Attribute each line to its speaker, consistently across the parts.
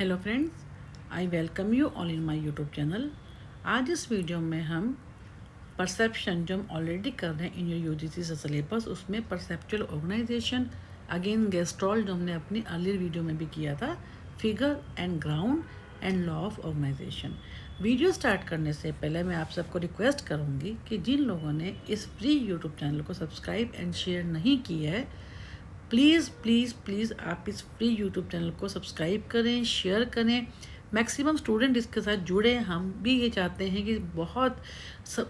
Speaker 1: Hello friends, I welcome you all in my YouTube channel. आज इस video में हम परसेप्शन जो हम ऑलरेडी कर रहे हैं इन योर यूजीसी सिलेबस, उसमें परसेप्चुअल ऑर्गेनाइजेशन, अगेन गेस्ट्रॉल जो हमने अपनी अर्लियर वीडियो में भी किया था, figure and ground and law of organisation. Video start करने से पहले मैं आप सबको रिक्वेस्ट करूँगी कि जिन लोगों ने इस फ्री यूट्यूब चैनल को सब्सक्राइब एंड शेयर नहीं किया है, प्लीज़ प्लीज़ प्लीज़ आप इस फ्री यूट्यूब चैनल को सब्सक्राइब करें, शेयर करें, मैक्सिमम स्टूडेंट इसके साथ जुड़े। हम भी ये चाहते हैं कि बहुत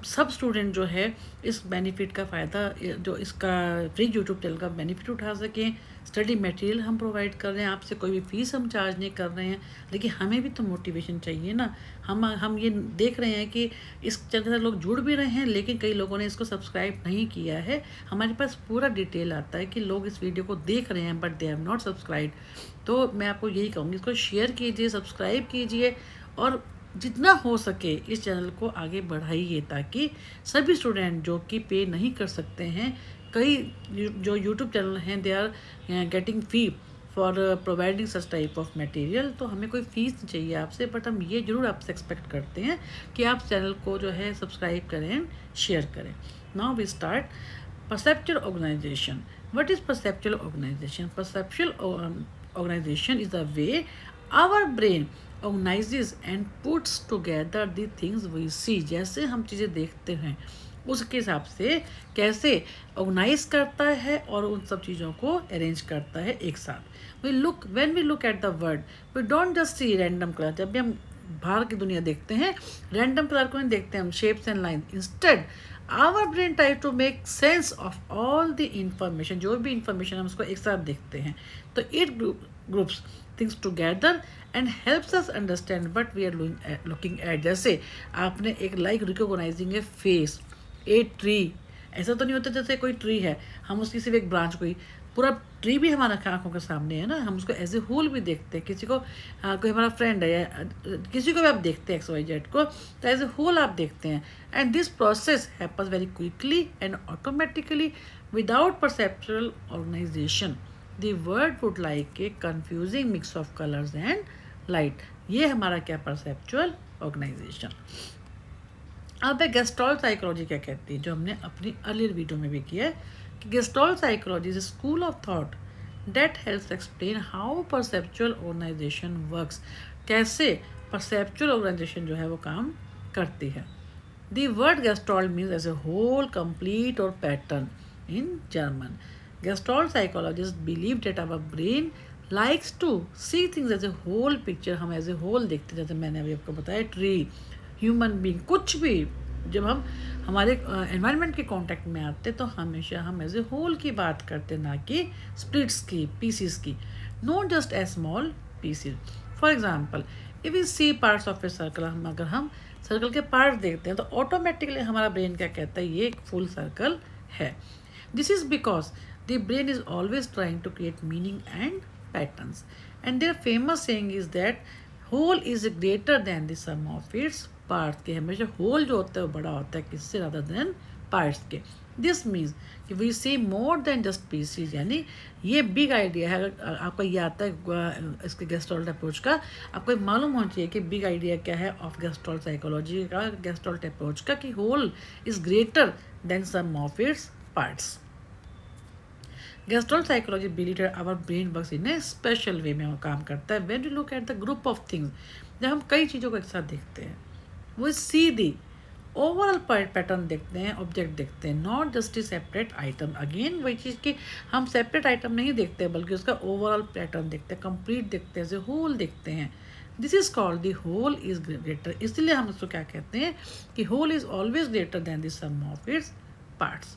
Speaker 1: सब स्टूडेंट जो है इस बेनिफिट का फ़ायदा, जो इसका फ्री यूट्यूब चैनल का बेनिफिट उठा सकें। स्टडी मटेरियल हम प्रोवाइड कर रहे हैं, आपसे कोई भी फ़ीस हम चार्ज नहीं कर रहे हैं, लेकिन हमें भी तो मोटिवेशन चाहिए ना। हम ये देख रहे हैं कि इस चैनल के साथ लोग जुड़ भी रहे हैं, लेकिन कई लोगों ने इसको सब्सक्राइब नहीं किया है। हमारे पास पूरा डिटेल आता है कि लोग इस वीडियो को देख रहे हैं but they have not subscribe. तो मैं आपको यही कहूँगी, इसको शेयर कीजिए, सब्सक्राइब कीजिए और जितना हो सके इस चैनल को आगे बढ़ाइए, ताकि सभी स्टूडेंट जो कि पे नहीं कर सकते हैं, कई जो यूट्यूब चैनल हैं they are getting fee for providing such type of material. तो हमें कोई फ़ीस नहीं चाहिए आपसे, बट हम ये ज़रूर आपसे एक्सपेक्ट करते हैं कि आप चैनल को जो है सब्सक्राइब करें, शेयर करें। Now we start perceptual organization. What is perceptual organization? Perceptual organization is the way our brain organizes and puts together the things we see. जैसे हम चीज़ें देखते हैं उसके हिसाब से कैसे ऑर्गेनाइज करता है और उन सब चीज़ों को अरेंज करता है एक साथ। When we look at the world, we don't just see random color. जब भी हम बाहर की दुनिया देखते हैं, रैंडम कलर को नहीं देखते हम, shapes and line. Instead our brain try to make sense of all the information. जो भी इंफॉर्मेशन हम उसको एक साथ देखते हैं, तो it groups things together and helps us understand what we are looking at. जैसे आपने एक like recognising a face, a tree. ऐसा तो नहीं होता जैसे कोई ट्री है, हम उसकी सिर्फ एक ब्रांच को ही, पूरा ट्री भी हमारा आंखों के सामने है ना, हम उसको एज ए होल भी देखते हैं। किसी को कोई हमारा फ्रेंड है या किसी को भी आप देखते हैं XYZ को, तो एज ए होल आप देखते हैं। And this process happens very quickly and automatically without perceptual organisation. The word would like a confusing mix of colours and light. ये हमारा क्या परसेप्चुअल ऑर्गेनाइजेशन। अब गेस्टॉल साइकोलॉजी क्या कहती है, जो हमने अपनी अर्लियर वीडियो में भी किया है कि gestalt psychology is a school of thought that helps explain how perceptual organization works। कैसे परसेप्चुअल ऑर्गेनाइजेशन जो है वो काम करती है। The word gestalt means as a whole, complete or pattern in German. Gestalt psychologists believe that our brain likes to see things as a whole picture। हम as a whole देखते हैं, जैसे मैंने अभी आपको बताया ट्री, ह्यूमन बींग, कुछ भी जब हम हमारे एनवायरनमेंट के कांटेक्ट में आते तो हमेशा हम एज ए होल की बात करते, ना कि स्प्लिट्स की, पीसीस की, not just a small pieces. For example, if we see parts of a circle, हम अगर हम सर्कल के पार्ट देखते हैं तो ऑटोमेटिकली हमारा ब्रेन क्या कहता है, ये एक फुल सर्कल है। This is because the brain is always trying to create meaning and patterns, and their famous saying is that whole is greater than the sum of its parts. के हमेशा whole जो होता है वो बड़ा होता है किससे, रादर देन पार्ट्स के। दिस मीन्स कि we see more than just pieces. यानी ये बिग आइडिया है। अगर आपको ये आता है इसके गेस्टॉल्ट अप्रोच का, आपको मालूम होना चाहिए कि बिग आइडिया क्या है ऑफ गेस्टॉल्ट साइकोलॉजी का, गेस्टॉल्ट अप्रोच का, कि whole is greater than sum of its parts. Gestalt psychology believe that our brain works in a special way में वो काम करता है। When you look at the group of things, जब हम कई चीज़ों को एक साथ देखते हैं, वो सीधी ओवरऑल पैटर्न देखते हैं, ऑब्जेक्ट देखते हैं, not just A separate item. Again वही चीज़ कि हम सेपरेट आइटम नहीं देखते बल्कि उसका ओवरऑल पैटर्न देखते हैं, कंप्लीट देखते हैं, एज ए होल देखते हैं। This is called the whole is greater. इसलिए हम उसको क्या कहते हैं कि whole is always greater than the sum of its parts.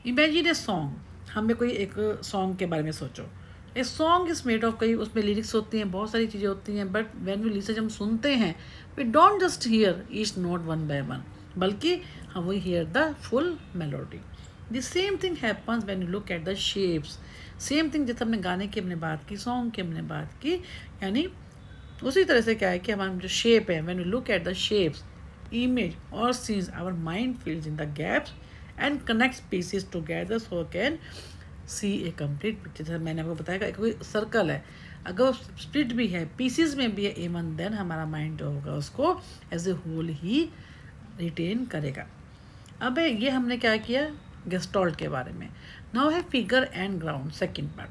Speaker 1: Imagine a song, हमें कोई एक सॉन्ग के बारे में सोचो। A song is made of, कई उसमें लिरिक्स होती हैं, बहुत सारी चीज़ें होती हैं, बट व्हेन वी लिसन, जब हम सुनते हैं, we don't just hear each note one by one, बल्कि हम we hear the full melody. The same thing happens when you look at the shapes. Same thing, जैसे हमने गाने की हमने बात की, सॉन्ग की हमने बात की, यानी उसी तरह से क्या है कि हमारा जो शेप है, when you look at the shapes, image और scenes, our mind fills in the gaps and connects pieces together so can see a complete picture. जैसे मैंने आपको बताया कि कोई सर्कल है, अगर वो स्प्लिट भी है, पीसीज में भी है इवन, देन हमारा माइंड जो होगा उसको एज ए होल ही रिटेन करेगा। अब ये हमने क्या किया गेस्टॉल्ट के बारे में। नाउ है figure and ground, second part.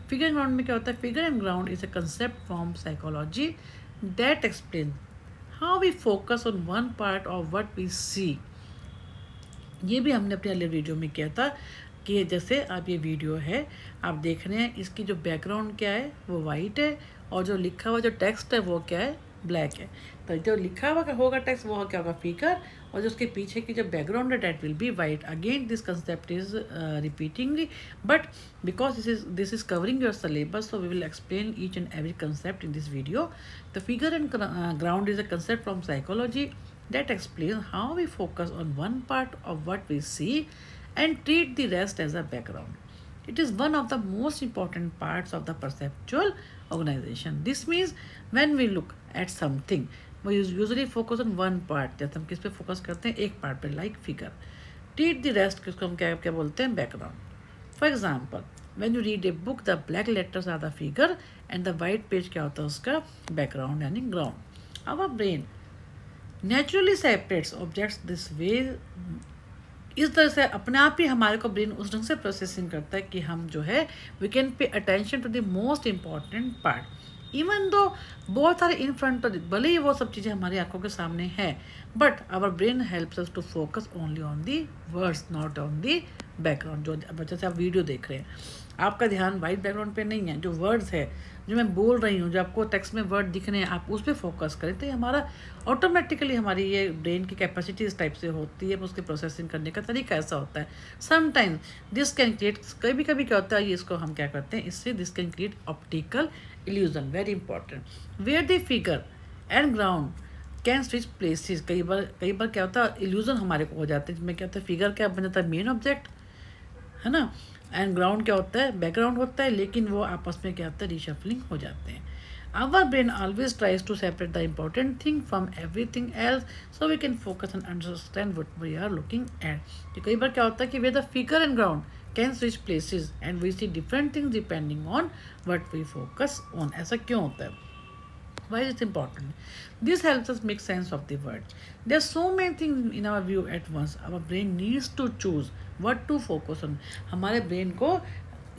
Speaker 1: Figure and ground में क्या होता है? Figure and ground is a concept from psychology that explain how we focus on one part of what we see. ये भी हमने अपने अगले वीडियो में किया था कि जैसे आप ये वीडियो है आप देख रहे हैं, इसकी जो बैकग्राउंड क्या है वो वाइट है और जो लिखा हुआ जो टेक्स्ट है वो क्या है? ब्लैक है। तो जो लिखा हुआ होगा टेक्स्ट वो क्या होगा? फिगर, और जो उसके पीछे की जो बैकग्राउंड है that will be white. Again this concept is repeating, but because this is covering your syllabus, so we will explain each and every concept in this video. The figure and ground is a concept from psychology that explains how we focus on one part of what we see and treat the rest as a background. It is one of the most important parts of the perceptual organization. This means when we look at something, we usually focus on one part. जैसे हम किस पे focus करते हैं? एक part पे, like figure. treat the rest किसको हम क्या क्या बोलते हैं? Background. For example when you read a book, the black letters are the figure and the white page क्या होता है? उसका बैकग्राउंड यानी ground. Our brain naturally separates objects this way. इस तरह से अपने आप ही हमारे को ब्रेन उस ढंग से प्रोसेसिंग करता है कि हम जो है we can pay attention to the most important part. Even though बहुत सारे इन फ्रंट, भले ही वो सब चीज़ें हमारी आंखों के सामने है, but our brain helps us to focus only on the words, not on the background. जो जैसे आप वीडियो देख रहे हैं, आपका ध्यान वाइट बैकग्राउंड पे नहीं है, जो वर्ड्स है जो मैं बोल रही हूँ, जो आपको टेक्स्ट में वर्ड दिख रहे हैं, आप उस पर फोकस करें तो ये हमारा ऑटोमेटिकली हमारी ये ब्रेन की कैपेसिटी इस टाइप से होती है, उसके प्रोसेसिंग करने का तरीका ऐसा होता है। समटाइम्स दिस कैन क्रिएट, कभी कभी क्या होता है, ये इसको हम क्या करते हैं, इससे this can create optical illusion, very important. Where the figure and ground can switch places. कई बार क्या होता है, इल्यूजन हमारे को हो जाते हैं, जिसमें क्या होता है, फिगर क्या बन जाता है? मेन ऑब्जेक्ट है ना, एंड ग्राउंड क्या होता है? बैकग्राउंड होता है, लेकिन वो आपस में क्या होता है? रिशफलिंग हो जाते हैं। Our brain always tries to separate the important thing from everything else so we can focus and understand what we are looking at. तो कई बार क्या होता है कि way the figure and ground can switch places and we see different things depending on what we focus on. ऐसा क्यों होता है? Why is it important? This helps us make sense of the words. There are so many things in our view at once. Our brain needs to choose what to focus on. हमारे brain को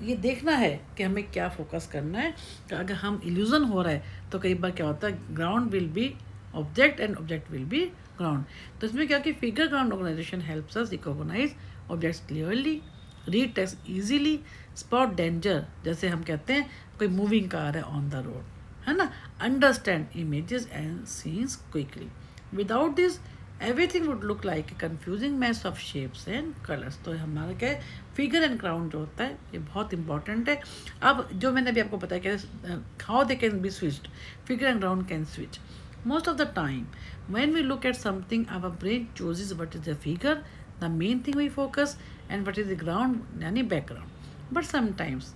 Speaker 1: ये देखना है कि हमें क्या focus करना है। तो अगर हम इल्यूजन हो रहा है तो कई बार क्या होता है, ground will be object and object will be ground. तो इसमें क्या कि figure ground organisation helps us recognise objects clearly, read text easily, spot danger, जैसे हम कहते हैं कोई मूविंग कार है ऑन द रोड, है ना, understand images and scenes quickly. Without this everything would look like a confusing mess of shapes and colours. तो हमारा क्या है, फिगर एंड ग्राउंड जो होता है ये बहुत इंपॉर्टेंट है। अब जो मैंने अभी आपको बताया कि how they can be switched, figure and ground can switch. Most of the time when we look at something our brain chooses what is the figure, the main thing we focus, and what is the ground यानी background. But sometimes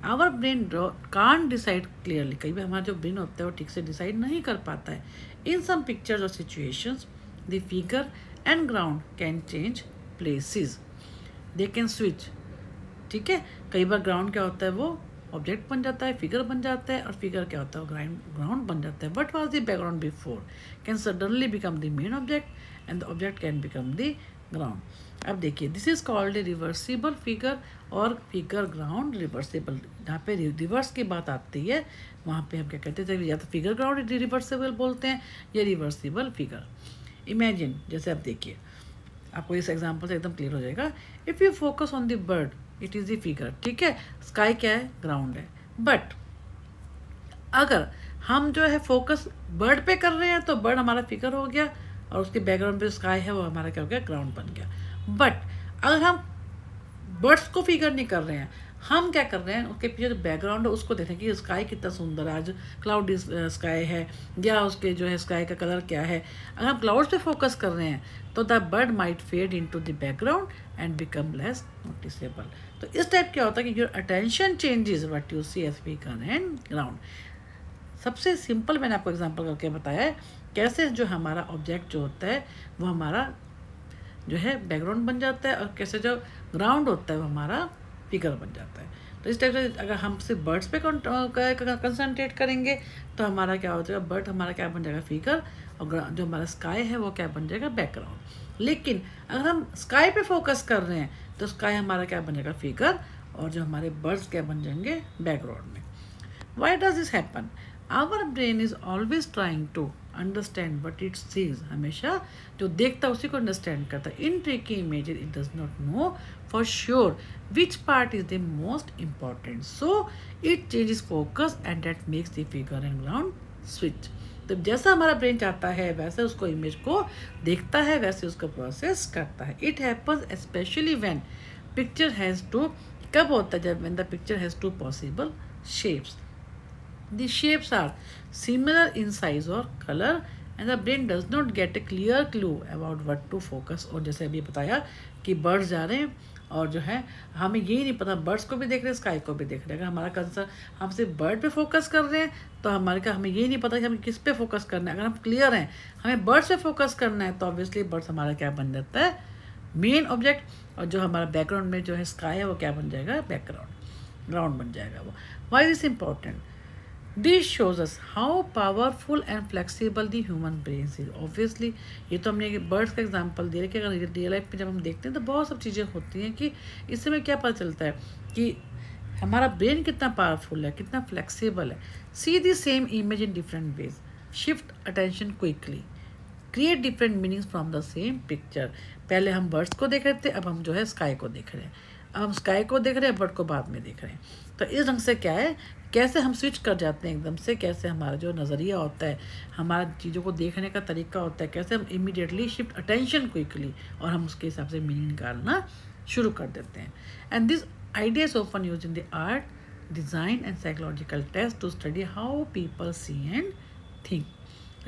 Speaker 1: our brain can't decide clearly. कई बार हमारा जो brain होता है वो ठीक से डिसाइड नहीं कर पाता है। इन सम पिक्चर्स और situations the figure and ground can change places, they can switch. ठीक है, कई बार ग्राउंड क्या होता है वो ऑब्जेक्ट बन जाता है, फिगर बन जाता है, और फिगर क्या होता है ग्राउंड बन जाता है। What was the background before can suddenly become the main object and the object can become the ground. अब देखिए, this is called a reversible figure और फिगर ग्राउंड रिवर्सिबल। जहाँ पे रिवर्स की बात आती है वहाँ पे हम क्या कहते थे, या तो फिगर ग्राउंड रिवर्सिबल बोलते हैं या रिवर्सिबल फिगर। इमेजिन, जैसे आप देखिए, आपको इस एग्जांपल से एकदम क्लियर हो जाएगा। If you focus on the bird it is the figure, ठीक है, स्काई क्या है, ग्राउंड है। बट अगर हम जो है फोकस बर्ड पे कर रहे हैं तो बर्ड हमारा फिगर हो गया और उसके बैकग्राउंड पे स्काई है वो हमारा क्या हो गया, ग्राउंड बन गया। बट अगर हम बर्ड्स को फिगर नहीं कर रहे हैं, हम क्या कर रहे हैं, उसके पीछे जो बैकग्राउंड है उसको देखें कि स्काई कितना सुंदर है, आज क्लाउडी स्काई है, या उसके जो है स्काई का कलर क्या है। अगर हम क्लाउड्स पे फोकस कर रहे हैं तो the bird might fade into the background and become less noticeable. तो इस टाइप क्या होता है कि your attention changes what you see as figure and ground. सबसे सिंपल मैंने आपको एग्जांपल करके बताया है कैसे जो हमारा ऑब्जेक्ट जो होता है वो हमारा जो है बैकग्राउंड बन जाता है और कैसे जो ग्राउंड होता है वो हमारा फिगर बन जाता है। तो इस टाइप से अगर हम सिर्फ बर्ड्स पे कंसंट्रेट करेंगे तो हमारा क्या हो जाएगा, बर्ड हमारा क्या बन जाएगा फिगर, और जो हमारा स्काई है वो क्या बन जाएगा बैकग्राउंड। लेकिन अगर हम स्काई पे फोकस कर रहे हैं तो स्काई हमारा क्या बनेगा फिगर, और जो हमारे बर्ड्स क्या बन जाएंगे बैकग्राउंड में। Why does this happen? Our brain is always trying to understand what it sees. हमेशा जो देखता है उसी को understand करता है. In tricky images, it does not know for sure which part is the most important. So it changes focus and that makes the figure and ground switch. तो जैसा हमारा ब्रेन चाहता है वैसे उसको इमेज को देखता है, वैसे उसको प्रोसेस करता है. It happens especially when picture has two. कब होता है जब when the picture has two possible shapes. The shapes are similar in size or color and the brain does not get a clear clue about what to focus. और जैसे अभी बताया कि birds जा रहे हैं और जो है हमें यही नहीं पता, बर्ड्स को भी देख रहे हैं स्काई को भी देख रहे हैं. अगर हमारा कंसर्न हम सिर्फ बर्ड पे फोकस कर रहे हैं तो हमें यही नहीं पता कि हमें किस पे फोकस करना है. अगर हम क्लियर हैं हमें बर्ड्स पे फोकस करना है तो ऑब्वियसली बर्ड्स हमारा क्या बन जाता है मेन ऑब्जेक्ट, और जो हमारा बैकग्राउंड में जो है स्काई है वो क्या बन जाएगा बैकग्राउंड, ग्राउंड बन जाएगा वो. Why is important? This shows us how powerful and flexible the human brain is. Obviously ये तो हमने बर्ड्स का एग्जांपल दिया कि अगर रियल लाइफ में जब हम देखते हैं तो बहुत सब चीज़ें होती हैं कि इससे हमें क्या पता चलता है कि हमारा ब्रेन कितना पावरफुल है, कितना फ्लेक्सिबल है. See the same image in different ways, shift attention quickly, create different meanings from the same picture. पहले हम बर्ड्स को देख रहे थे, अब हम जो है स्काई को देख रहे हैं. अब हम स्काई को देख रहे हैं, बर्ड को बाद में देख रहे हैं. तो इस ढंग से क्या है, कैसे हम स्विच कर जाते हैं एकदम से, कैसे हमारा जो नज़रिया होता है, हमारा चीज़ों को देखने का तरीका होता है, कैसे हम इमीडिएटली शिफ्ट अटेंशन क्विकली और हम उसके हिसाब से मीनिंग निकालना शुरू कर देते हैं. And this idea is often use in the art, design and psychological test to study how people see and think.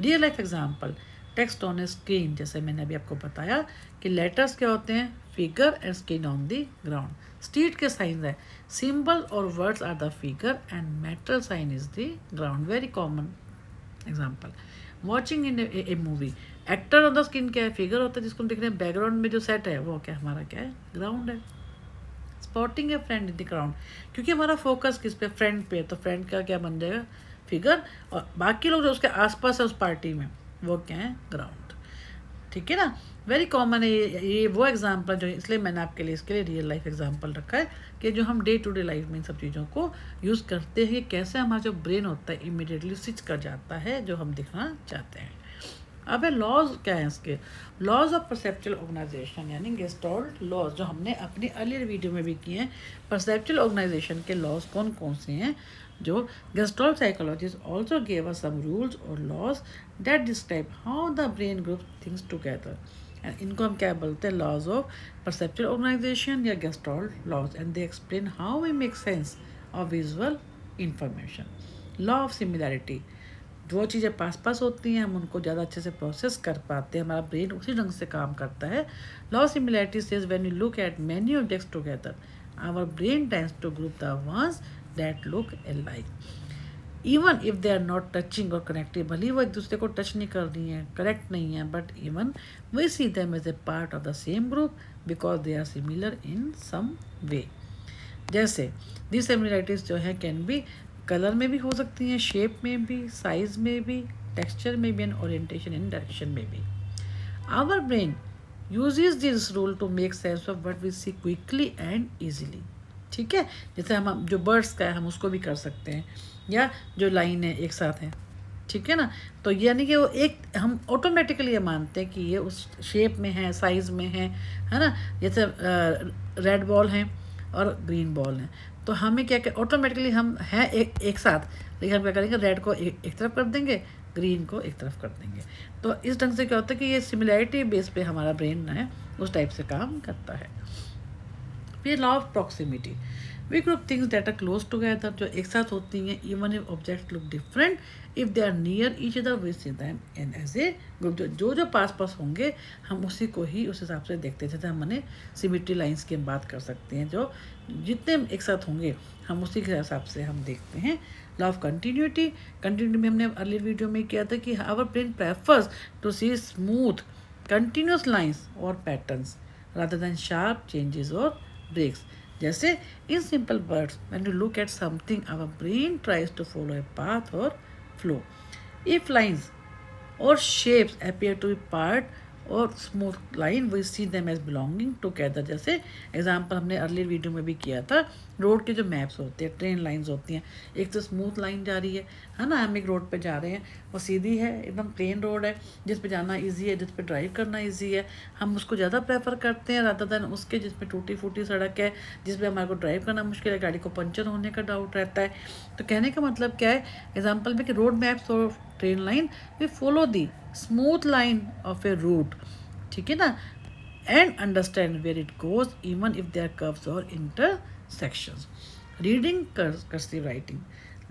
Speaker 1: Real life example, text on a screen, जैसे मैंने अभी आपको बताया कि लेटर्स क्या होते हैं figure and screen on the ground. Street के साइन है, सिंबल और words are the figure and metal sign is the ground. Very common example. Watching in a movie, actor on the screen क्या है figure होता है जिसको हम देख रहे हैं, बैकग्राउंड में जो सेट है वो क्या हमारा क्या है ग्राउंड है. Spotting A friend in the ground, क्योंकि हमारा फोकस किस पे फ्रेंड पे है तो फ्रेंड का क्या बन जाएगा फिगर, और बाकी लोग जो उसके आसपास है उस पार्टी में वो क्या है ग्राउंड. ठीक है ना. वेरी कॉमन है ये वो एग्जाम्पल जो, इसलिए मैंने आपके लिए इसके लिए रियल लाइफ एग्जाम्पल रखा है कि जो हम डे टू डे लाइफ में इन सब चीज़ों को यूज़ करते हैं, कैसे हमारा जो ब्रेन होता है इमीडिएटली स्विच कर जाता है जो हम दिखाना चाहते हैं. अब है लॉज क्या है इसके, लॉज ऑफ परसेप्चुअल ऑर्गेनाइजेशन यानी गेस्टॉल्ट लॉज, जो हमने अपनी अर्लियर वीडियो में भी किए हैं. परसेप्चुअल ऑर्गेनाइजेशन के लॉज कौन कौन से हैं, जो Gestalt psychologists also gave us some rules or laws that describe how the brain groups things together. And इनको हम क्या बोलते हैं laws of perceptual organization या Gestalt laws, and they explain how we make sense of visual information. Law of similarity, जो चीज़ें पास पास होती हैं हम उनको ज़्यादा अच्छे से प्रोसेस कर पाते हैं, हमारा ब्रेन उसी ढंग से काम करता है. Law of similarity says when you look at many objects together, our brain tends to group the ones that look alike, even if they are not touching or connected. भले वो एक दूसरे को टच नहीं कर रही हैं, करेक्ट नहीं है, but even we see them as a part of the same group because they are similar in some way. जैसे these similarities जो है कैन बी कलर में भी हो सकती हैं, शेप में भी, साइज में भी, टेक्सचर में भी, एंड ओरिएंटेशन एंड डायरेक्शन में भी. Our brain uses this rule to make sense of what we see quickly and easily. ठीक है. जैसे हम जो बर्ड्स का है हम उसको भी कर सकते हैं, या जो लाइन है एक साथ है. ठीक है ना. तो यानी कि वो एक हम ऑटोमेटिकली ये मानते हैं कि ये उस शेप में है, साइज़ में है ना. जैसे रेड बॉल है और ग्रीन बॉल है तो हमें क्या ऑटोमेटिकली हम हैं एक साथ, लेकिन हम क्या करेंगे रेड को एक तरफ कर देंगे, ग्रीन को एक तरफ कर देंगे. तो इस ढंग से क्या होता है कि ये सिमिलैरिटी बेस पे हमारा ब्रेन है उस टाइप से काम करता है. फिर law of proximity, we group things that are close together, जो एक साथ होती हैं even if object look different, if they are near each other we see them in as a group. जो पास पास होंगे हम उसी को ही उस हिसाब से देखते हैं. जैसे हमने सिमिट्री लाइंस की हम बात कर सकते हैं, जो जितने एक साथ होंगे हम उसी के हिसाब से हम देखते हैं. लॉ ऑफ कंटिन्यूटी, कंटिन्यूटी में हमने अर्ली वीडियो में किया था कि our brain prefers to see smooth continuous lines और patterns rather than sharp changes और ब्रेक्स. जैसे in simple words when you look at something our brain tries to follow a path और flow. If lines or shapes appear to be part और smooth line we see them as belonging together. जैसे example हमने early video में भी किया था, road के जो मैप्स होते हैं, ट्रेन लाइंस होती हैं, एक तो स्मूथ लाइन जा रही है ना, हम एक रोड पे जा रहे हैं, वो सीधी है, एकदम प्लेन रोड है जिस पे जाना इजी है, जिस पे ड्राइव करना इजी है, हम उसको ज़्यादा प्रेफर करते हैं रादर देन उसके जिसमें टूटी फूटी सड़क है, जिस पे हमारे को ड्राइव करना मुश्किल है, गाड़ी को पंचर होने का डाउट रहता है. तो कहने का मतलब क्या है एग्जाम्पल में कि रोड मैप्स और train line we follow the smooth line of a route, ठीक है ना, and understand where it goes even if there curves और इंटरसेक्शंस. रीडिंग कर्सिव राइटिंग,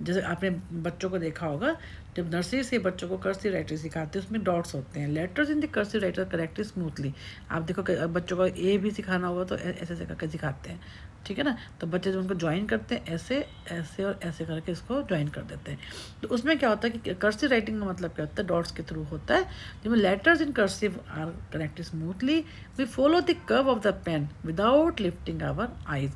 Speaker 1: जैसे आपने बच्चों को देखा होगा जब नर्सरी से बच्चों को कर्सिव राइटिंग सिखाते हैं उसमें डॉट्स होते हैं. Letters in the cursive writer corrected smoothly. आप देखो बच्चों को ए भी सिखाना होगा तो ऐसे ऐसे करके सिखाते हैं, ठीक है ना. तो बच्चे जब उनको ज्वाइन करते हैं ऐसे ऐसे और ऐसे करके इसको ज्वाइन कर देते हैं. तो उसमें क्या होता है कि कर्सिव राइटिंग का मतलब क्या होता है, डॉट्स के थ्रू होता है. जिसमें letters in cursive are connected smoothly, we follow the curve of the pen without lifting our eyes,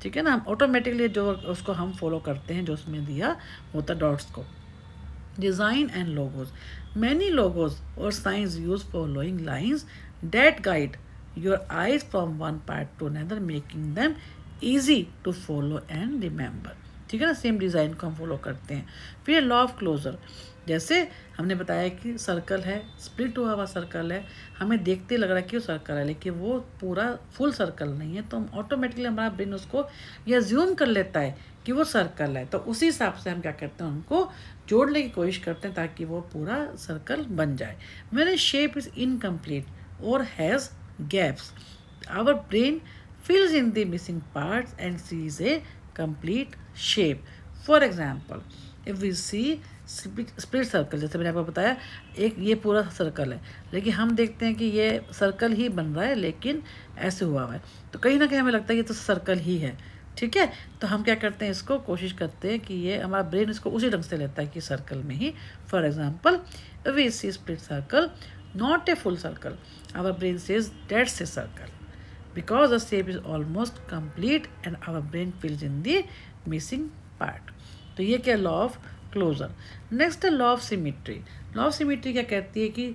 Speaker 1: ठीक है ना. हम ऑटोमेटिकली जो उसको हम फॉलो करते हैं जो उसमें दिया होता है डॉट्स को. Design and logos, many logos और science use following lines that guide your eyes from one part to another making them easy to follow and remember, ठीक है ना. सेम डिज़ाइन को हम फॉलो करते हैं. फिर लॉ ऑफ क्लोजर, जैसे हमने बताया कि सर्कल है, स्प्लिट हुआ हुआ सर्कल है, हमें देखते लग रहा है कि वो सर्कल है लेकिन वो पूरा फुल सर्कल नहीं है, तो हम ऑटोमेटिकली हमारा ब्रेन उसको ये अज्यूम कर लेता है कि वो सर्कल है. तो उसी हिसाब से हम क्या करते हैं, उनको जोड़ने की कोशिश करते हैं ताकि वो पूरा सर्कल बन जाए. When a shape is incomplete और has gaps, our brain fills in the missing parts and sees a complete shape. For example, if we see split circle, जैसे मैंने आपको बताया एक ये पूरा सर्कल है लेकिन हम देखते हैं कि ये सर्कल ही बन रहा है लेकिन ऐसे हुआ हुआ है, तो कहीं ना कहीं हमें लगता है ये तो सर्कल ही है, ठीक है. तो हम क्या करते हैं, इसको कोशिश करते हैं कि ये हमारा ब्रेन इसको उसी ढंग से लेता है कि सर्कल में ही. For example we see split circle not a full circle, our brain says that's a circle because the shape is almost complete and our brain fills in the missing part. तो ये क्या law of closure. Next है law of symmetry. Law of symmetry क्या कहती है कि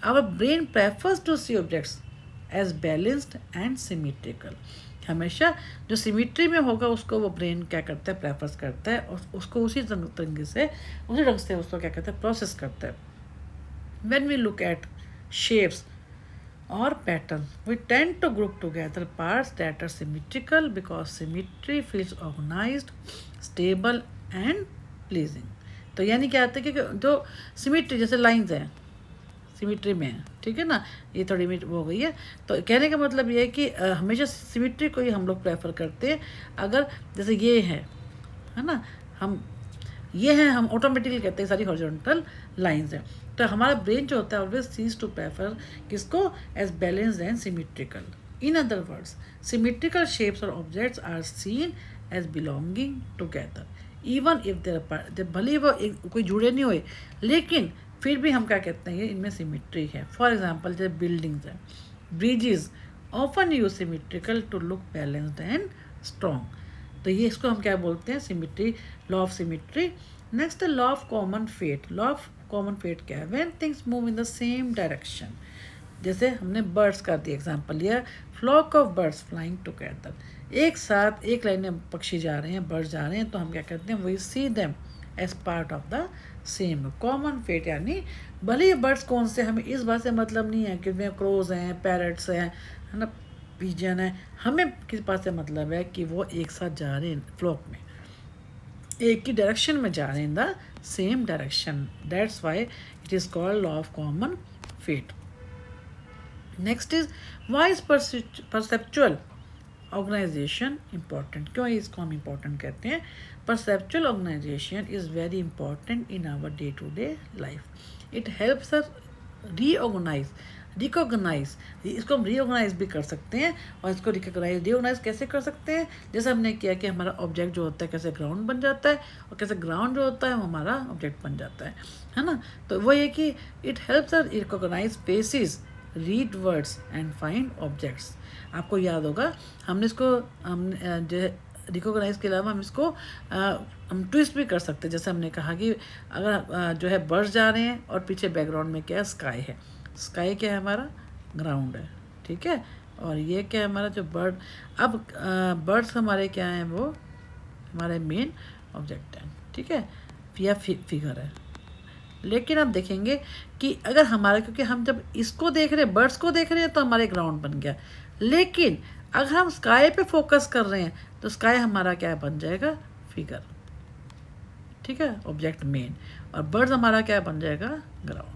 Speaker 1: our brain prefers to see objects as balanced and symmetrical. हमेशा जो सिमिट्री में होगा उसको वो ब्रेन क्या करता है, प्रेफर्स करता है और उसको उसी तरीके से उसी ढंग से उसको क्या करता है, प्रोसेस करता है. When we look at shapes or patterns, we tend to group together parts that are symmetrical because symmetry feels organized, stable and pleasing. तो यानी क्या होता है कि जो सिमिट्री जैसे लाइंस हैं सिमिट्री में है, ठीक है ना, ये थोड़ी वो हो गई है. तो कहने का मतलब ये है कि हमेशा सिमिट्री को ही हम लोग प्रेफर करते हैं. अगर जैसे ये है ना, हम ये हैं, हम ऑटोमेटिकली कहते हैं सारी हॉरिजॉन्टल लाइंस हैं. तो हमारा ब्रेन जो होता है ऑलवेज सीज टू प्रेफर किसको, as balanced and symmetrical. In other words symmetrical shapes और objects are seen as belonging together even if there भले वो कोई जुड़े नहीं हुए लेकिन फिर भी हम क्या कहते हैं, ये इनमें सिमिट्री है. फॉर एग्जाम्पल जैसे बिल्डिंग्स हैं, bridges often use symmetrical to look balanced and strong. तो ये इसको हम क्या बोलते हैं, symmetry, law of symmetry. Next है law of common fate. Law of common fate क्या है, when things move in the same direction. जैसे हमने बर्ड्स का दिया एग्जांपल लिया, flock of birds flying together, एक साथ एक लाइन में पक्षी जा रहे हैं, बर्ड्स जा रहे हैं, तो हम क्या करते हैं, we see them as part of the same. Common fate यानी भले ही बर्ड्स कौन से, हमें इस बात से मतलब नहीं है कि उसमें क्रोज हैं, पैरट्स हैं, है ना, पिजन है, हमें किस बात से मतलब है कि वो एक साथ जा रहे हैं फ्लॉक में, एक ही डायरेक्शन में जा रहे हैं, in the same direction. That's why it is called law of common fate. Next is why is perceptual organisation important. क्यों इसको हम इम्पॉर्टेंट कहते हैं, perceptual organisation is very important in our day to day life. It helps us reorganise, recognise, इसको हम reorganise भी कर सकते हैं. और इसको रिऑर्गेनाइज कैसे कर सकते हैं, जैसे हमने किया कि हमारा ऑब्जेक्ट जो होता है कैसे ग्राउंड बन जाता है और कैसे ग्राउंड जो होता है वो हमारा ऑब्जेक्ट बन जाता है ना. तो वो ये कि it helps us recognise spaces read words and find objects. आपको याद होगा हमने इसको जो है रिकॉग्नाइज के अलावा हम इसको हम ट्विस्ट भी कर सकते हैं। जैसे हमने कहा कि अगर जो है बर्ड्स जा रहे हैं और पीछे बैकग्राउंड में क्या है, स्काई है। स्काई क्या है, हमारा ग्राउंड है, ठीक है। और ये क्या है, हमारा जो बर्ड, अब बर्ड्स हमारे क्या हैं, वो हमारे मेन ऑब्जेक्ट हैं, ठीक है, या फिगर है। लेकिन आप देखेंगे कि अगर हमारा, क्योंकि हम जब इसको देख रहे हैं, बर्ड्स को देख रहे हैं, तो हमारे ग्राउंड बन गया। लेकिन अगर हम स्काई पे फोकस कर रहे हैं तो स्काई हमारा क्या बन जाएगा, फिगर, ठीक है, ऑब्जेक्ट मेन। और बर्ड्स हमारा क्या बन जाएगा, ग्राउंड।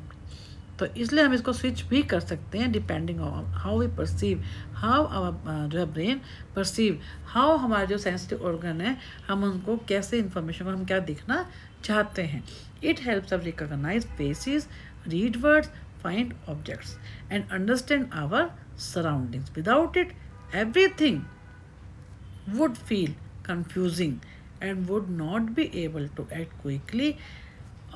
Speaker 1: तो इसलिए हम इसको स्विच भी कर सकते हैं depending on how we perceive, how our जो है ब्रेन परसीव, हाउ हमारे जो सेंसिटिव ऑर्गन है, हम उनको कैसे इन्फॉर्मेशन को हम क्या दिखना चाहते हैं। It helps us recognise faces, read words, find objects and understand our surroundings. Without it everything would feel confusing and would not be able to act quickly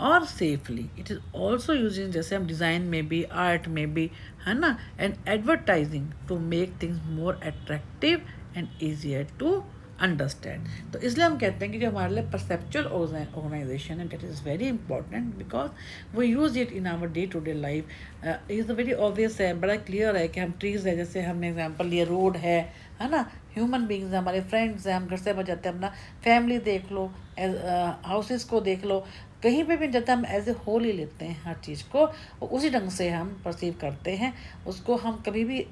Speaker 1: or safely. It is also using, जैसे हम design में भी, art में भी, है ना, and advertising to make things more attractive and easier to understand. तो इसलिए हम कहते हैं कि जो हमारे लिए परसेप्चुअल ऑर्गेनाइजेशन है, that is very important because वो use it in our day to day life. Is very obvious है, बड़ा क्लियर है कि हम ट्रीज़ है, जैसे हमने एग्जांपल लिए, रोड है ना, ह्यूमन बींग्स हैं, हमारे फ्रेंड्स हैं, हम घर से बजाते हैं, अपना फैमिली देख लो, हाउसेस को देख लो, कहीं पे भी जाते हैं हम एज ए होल ही लेते हैं हर चीज़ को, और उसी ढंग से हम परसीव करते हैं उसको। हम कभी भी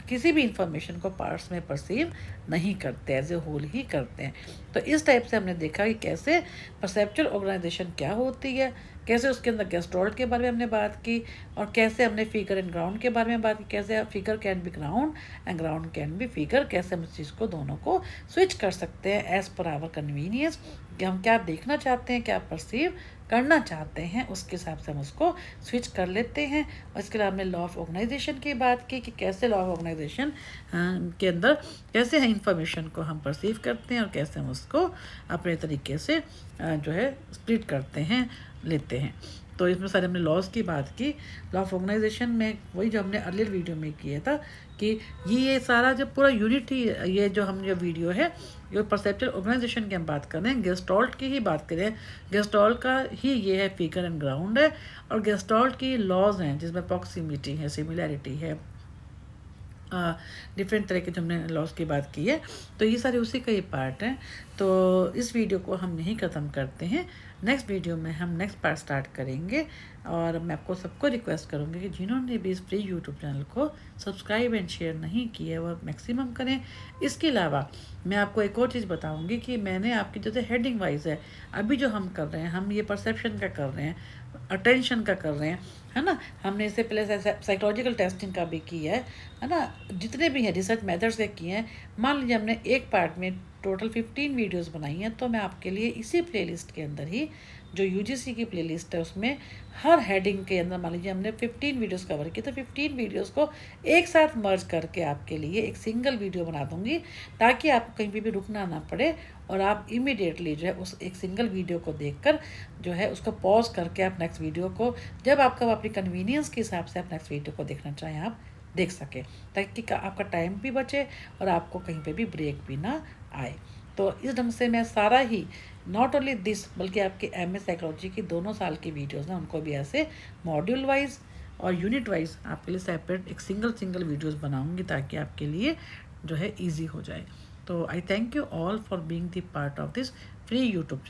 Speaker 1: किसी भी इंफॉर्मेशन को पार्ट्स में परसीव नहीं करते, एज ए होल ही करते हैं। तो इस टाइप से हमने देखा कि कैसे परसेप्चुअल ऑर्गेनाइजेशन क्या होती है, कैसे उसके अंदर गेस्टोल्ट के बारे में हमने बात की, और कैसे हमने फिगर एंड ग्राउंड के बारे में बात की, कैसे figure can be ground and ground can be figure, कैसे हम इस चीज़ को दोनों को स्विच कर सकते हैं एज पर आवर कन्वीनियंस, कि हम क्या देखना चाहते हैं, क्या परसीव करना चाहते हैं, उसके हिसाब से हम उसको स्विच कर लेते हैं। और इसके अलावा हमने लॉ ऑफ ऑर्गेनाइजेशन की बात की कि कैसे लॉ ऑफ ऑर्गेनाइजेशन के अंदर कैसे इंफॉर्मेशन को हम परसीव करते हैं और कैसे हम उसको अपने तरीके से जो है स्प्लिट करते हैं, लेते हैं। तो इसमें सारे हमने लॉज की बात की। लॉ ऑफ ऑर्गेनाइजेशन में वही जो हमने अर्लियर वीडियो में किया था कि ये सारा जो पूरा यूनिट ही, ये जो हम जो वीडियो है, जो परसेप्चुअल ऑर्गेनाइजेशन की हम बात कर रहे हैं, गेस्टोल्ट की ही बात करें, गेस्टोल्ट का ही ये है फिगर एंड ग्राउंड है, और गेस्टोल्ट की लॉज हैं जिसमें प्रॉक्सिमिटी है, सिमिलैरिटी है, डिफरेंट तरह के जो हमने लॉस की बात की है। तो ये सारे उसी का ही पार्ट हैं। तो इस वीडियो को हम यहीं ख़त्म करते हैं। नेक्स्ट वीडियो में हम नेक्स्ट पार्ट स्टार्ट करेंगे, और मैं आपको सबको रिक्वेस्ट करूँगी कि जिन्होंने भी इस फ्री यूट्यूब चैनल को सब्सक्राइब एंड शेयर नहीं किया वो मैक्सिमम करें। इसके अलावा मैं आपको एक और चीज़ बताऊँगी कि मैंने आपकी जैसे हेडिंग वाइज है, अभी जो हम कर रहे हैं, हम ये परसेप्शन का कर रहे हैं, अटेंशन का कर रहे हैं, है ना, हमने इससे पहले साइकोलॉजिकल टेस्टिंग का भी किया है ना, जितने भी हैं रिसर्च मेथड से किए हैं। मान लीजिए हमने एक पार्ट में टोटल 15 वीडियोस बनाई हैं, तो मैं आपके लिए इसी प्लेलिस्ट के अंदर ही, जो यूजीसी की प्लेलिस्ट है, उसमें हर हेडिंग के अंदर मान लीजिए हमने 15 वीडियोस कवर की, तो 15 वीडियोस को एक साथ मर्ज करके आपके लिए एक सिंगल वीडियो बना दूंगी, ताकि आपको कहीं भी रुकना ना पड़े, और आप इमीडिएटली जो है उस एक सिंगल वीडियो को देखकर जो है उसको पॉज करके आप नेक्स्ट वीडियो को, जब आपका अपनी कन्वीनियंस के हिसाब से आप नेक्स्ट वीडियो को देखना चाहें, आप देख सकें, ताकि आपका टाइम भी बचे और आपको कहीं पे भी ब्रेक भी ना आए। तो इस ढंग से मैं सारा ही, नॉट ओनली दिस, बल्कि आपके एमए साइकोलॉजी की दोनों साल की वीडियोस ना, उनको भी ऐसे मॉड्यूल वाइज और यूनिट वाइज आपके लिए सेपरेट एक सिंगल वीडियोस बनाऊंगी, ताकि आपके लिए जो है ईजी हो जाए। तो आई thank you all for being the part of this free YouTube channel.